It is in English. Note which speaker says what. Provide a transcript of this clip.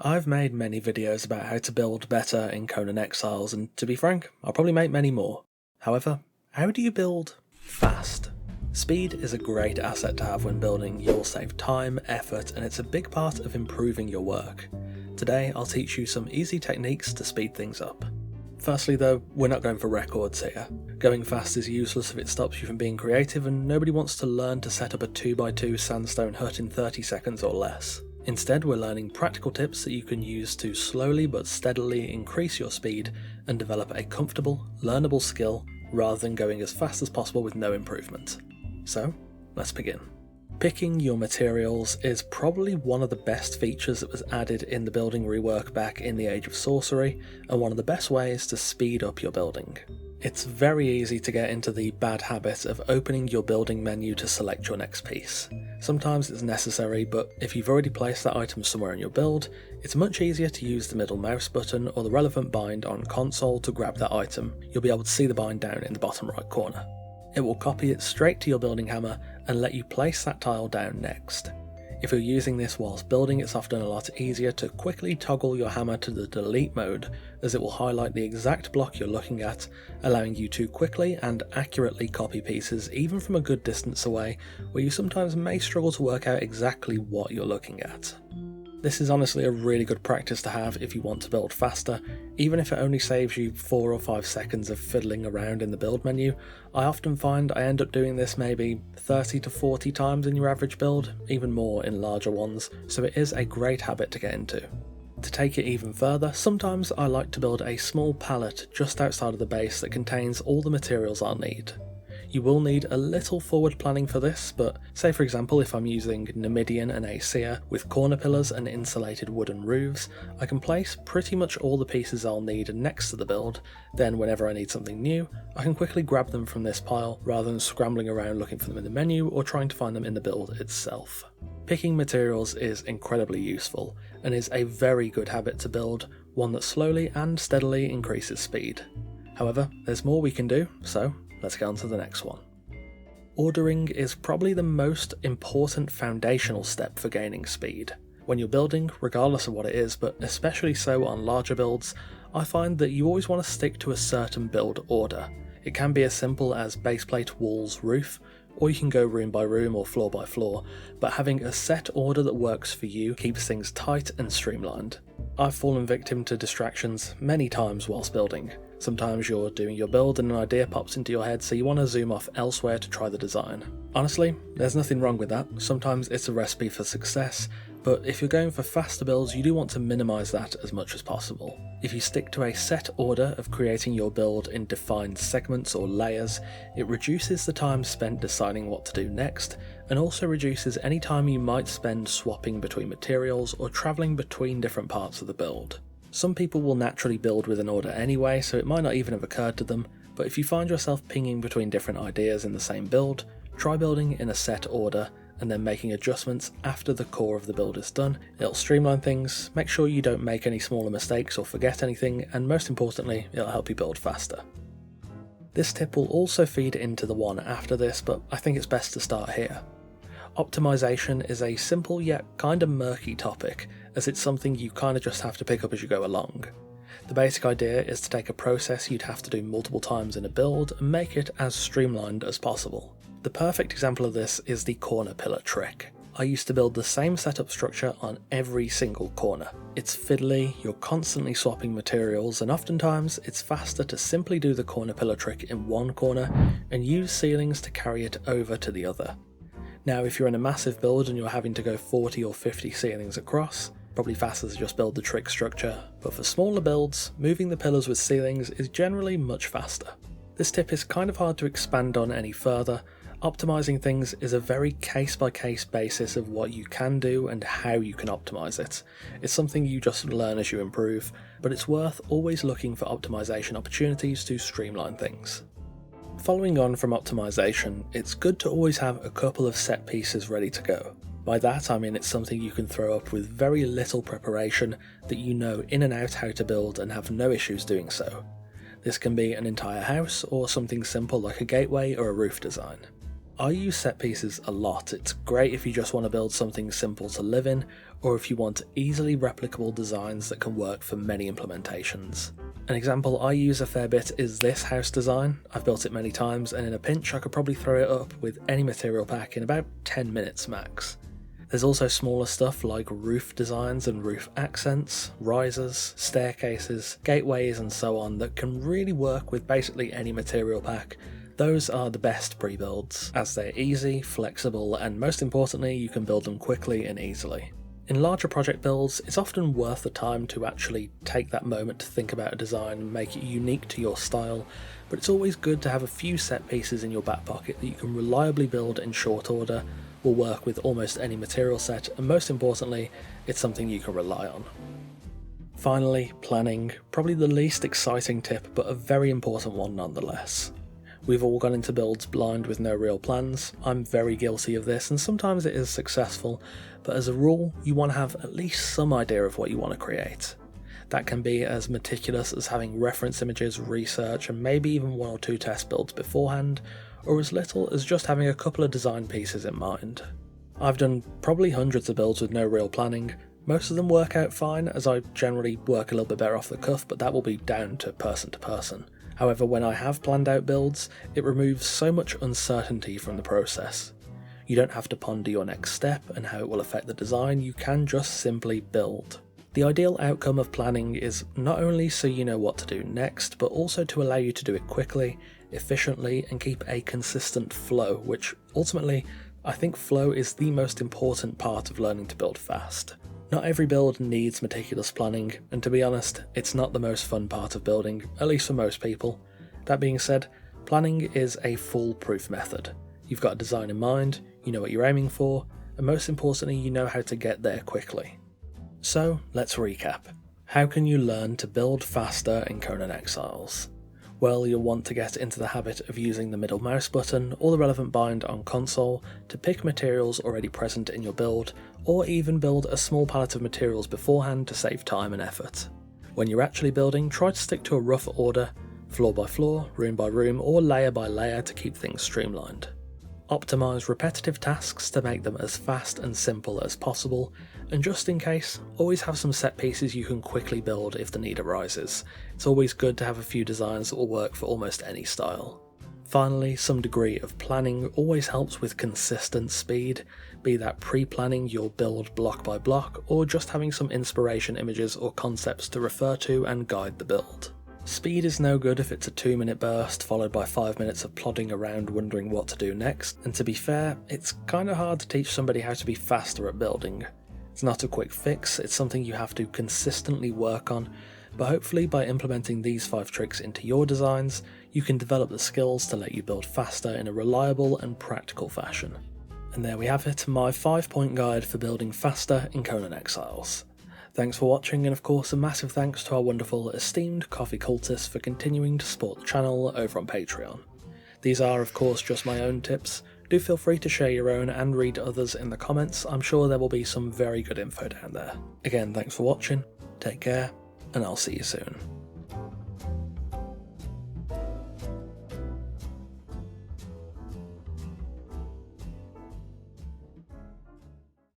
Speaker 1: I've made many videos about how to build better in Conan Exiles, and to be frank, I'll probably make many more. However, how do you build fast? Speed is a great asset to have when building. You'll save time, effort, and it's a big part of improving your work. Today, I'll teach you some easy techniques to speed things up. Firstly though, we're not going for records here. Going fast is useless if it stops you from being creative, and nobody wants to learn to set up a 2x2 sandstone hut in 30 seconds or less. Instead, we're learning practical tips that you can use to slowly but steadily increase your speed and develop a comfortable, learnable skill rather than going as fast as possible with no improvement. So, let's begin. Picking your materials is probably one of the best features that was added in the building rework back in the Age of Sorcery, and one of the best ways to speed up your building. It's very easy to get into the bad habit of opening your building menu to select your next piece. Sometimes it's necessary, but if you've already placed that item somewhere in your build, it's much easier to use the middle mouse button or the relevant bind on console to grab that item. You'll be able to see the bind down in the bottom right corner. It will copy it straight to your building hammer and let you place that tile down next. If you're using this whilst building, it's often a lot easier to quickly toggle your hammer to the delete mode, as it will highlight the exact block you're looking at, allowing you to quickly and accurately copy pieces even from a good distance away, where you sometimes may struggle to work out exactly what you're looking at. This is honestly a really good practice to have if you want to build faster, even if it only saves you 4 or 5 seconds of fiddling around in the build menu. I often find I end up doing this maybe 30 to 40 times in your average build, even more in larger ones, so it is a great habit to get into. To take it even further, sometimes I like to build a small pallet just outside of the base that contains all the materials I'll need. You will need a little forward planning for this, but say for example if I'm using Numidian and Aesir with corner pillars and insulated wooden roofs, I can place pretty much all the pieces I'll need next to the build, then whenever I need something new, I can quickly grab them from this pile rather than scrambling around looking for them in the menu or trying to find them in the build itself. Picking materials is incredibly useful, and is a very good habit to build, one that slowly and steadily increases speed. However, there's more we can do, so let's get on to the next one. Ordering is probably the most important foundational step for gaining speed. When you're building, regardless of what it is, but especially so on larger builds, I find that you always want to stick to a certain build order. It can be as simple as baseplate, walls, roof, or you can go room by room or floor by floor, but having a set order that works for you keeps things tight and streamlined. I've fallen victim to distractions many times whilst building. Sometimes you're doing your build and an idea pops into your head, so you want to zoom off elsewhere to try the design. Honestly, there's nothing wrong with that. Sometimes it's a recipe for success, but if you're going for faster builds, you do want to minimise that as much as possible. If you stick to a set order of creating your build in defined segments or layers, it reduces the time spent deciding what to do next, and also reduces any time you might spend swapping between materials or travelling between different parts of the build. Some people will naturally build with an order anyway, so it might not even have occurred to them, but if you find yourself pinging between different ideas in the same build, try building in a set order and then making adjustments after the core of the build is done. It'll streamline things, make sure you don't make any smaller mistakes or forget anything, and most importantly, it'll help you build faster. This tip will also feed into the one after this, but I think it's best to start here. Optimization is a simple yet kinda murky topic, as it's something you kinda just have to pick up as you go along. The basic idea is to take a process you'd have to do multiple times in a build and make it as streamlined as possible. The perfect example of this is the corner pillar trick. I used to build the same setup structure on every single corner. It's fiddly, you're constantly swapping materials, and oftentimes it's faster to simply do the corner pillar trick in one corner and use ceilings to carry it over to the other. Now if you're in a massive build and you're having to go 40 or 50 ceilings across, probably faster to just build the trick structure, but for smaller builds, moving the pillars with ceilings is generally much faster. This tip is kind of hard to expand on any further. Optimizing things is a very case-by-case basis of what you can do and how you can optimize it. It's something you just learn as you improve, but it's worth always looking for optimization opportunities to streamline things. Following on from optimization, it's good to always have a couple of set pieces ready to go. By that I mean it's something you can throw up with very little preparation that you know in and out how to build and have no issues doing so. This can be an entire house or something simple like a gateway or a roof design. I use set pieces a lot. It's great if you just want to build something simple to live in, or if you want easily replicable designs that can work for many implementations. An example I use a fair bit is this house design. I've built it many times, and in a pinch I could probably throw it up with any material pack in about 10 minutes max. There's also smaller stuff like roof designs and roof accents, risers, staircases, gateways and so on that can really work with basically any material pack. Those are the best pre-builds, as they're easy, flexible, and most importantly, you can build them quickly and easily. In larger project builds, it's often worth the time to actually take that moment to think about a design and make it unique to your style, but it's always good to have a few set pieces in your back pocket that you can reliably build in short order, will work with almost any material set, and most importantly, it's something you can rely on. Finally, planning, probably the least exciting tip, but a very important one nonetheless. We've all gone into builds blind with no real plans. I'm very guilty of this, and sometimes it is successful, but as a rule, you want to have at least some idea of what you want to create. That can be as meticulous as having reference images, research, and maybe even 1 or 2 test builds beforehand, or as little as just having a couple of design pieces in mind. I've done probably hundreds of builds with no real planning. Most of them work out fine, as I generally work a little bit better off the cuff, but that will be down to person. However, when I have planned out builds, it removes so much uncertainty from the process. You don't have to ponder your next step and how it will affect the design, you can just simply build. The ideal outcome of planning is not only so you know what to do next, but also to allow you to do it quickly, efficiently, and keep a consistent flow, which ultimately, I think flow is the most important part of learning to build fast. Not every build needs meticulous planning, and to be honest, it's not the most fun part of building, at least for most people. That being said, planning is a foolproof method. You've got a design in mind, you know what you're aiming for, and most importantly, you know how to get there quickly. So, let's recap. How can you learn to build faster in Conan Exiles? Well, you'll want to get into the habit of using the middle mouse button or the relevant bind on console to pick materials already present in your build, or even build a small palette of materials beforehand to save time and effort. When you're actually building, try to stick to a rough order, floor by floor, room by room, or layer by layer to keep things streamlined. Optimise repetitive tasks to make them as fast and simple as possible, and just in case, always have some set pieces you can quickly build if the need arises. It's always good to have a few designs that will work for almost any style. Finally, some degree of planning always helps with consistent speed, be that pre-planning your build block by block, or just having some inspiration images or concepts to refer to and guide the build. Speed is no good if it's a 2-minute burst followed by 5 minutes of plodding around wondering what to do next, and to be fair, it's kinda hard to teach somebody how to be faster at building. It's not a quick fix, it's something you have to consistently work on, but hopefully by implementing these 5 tricks into your designs, you can develop the skills to let you build faster in a reliable and practical fashion. And there we have it, my 5-point guide for building faster in Conan Exiles. Thanks for watching, and of course a massive thanks to our wonderful esteemed coffee cultists for continuing to support the channel over on Patreon. These are of course just my own tips. Do feel free to share your own and read others in the comments, I'm sure there will be some very good info down there. Again, thanks for watching, take care, and I'll see you soon.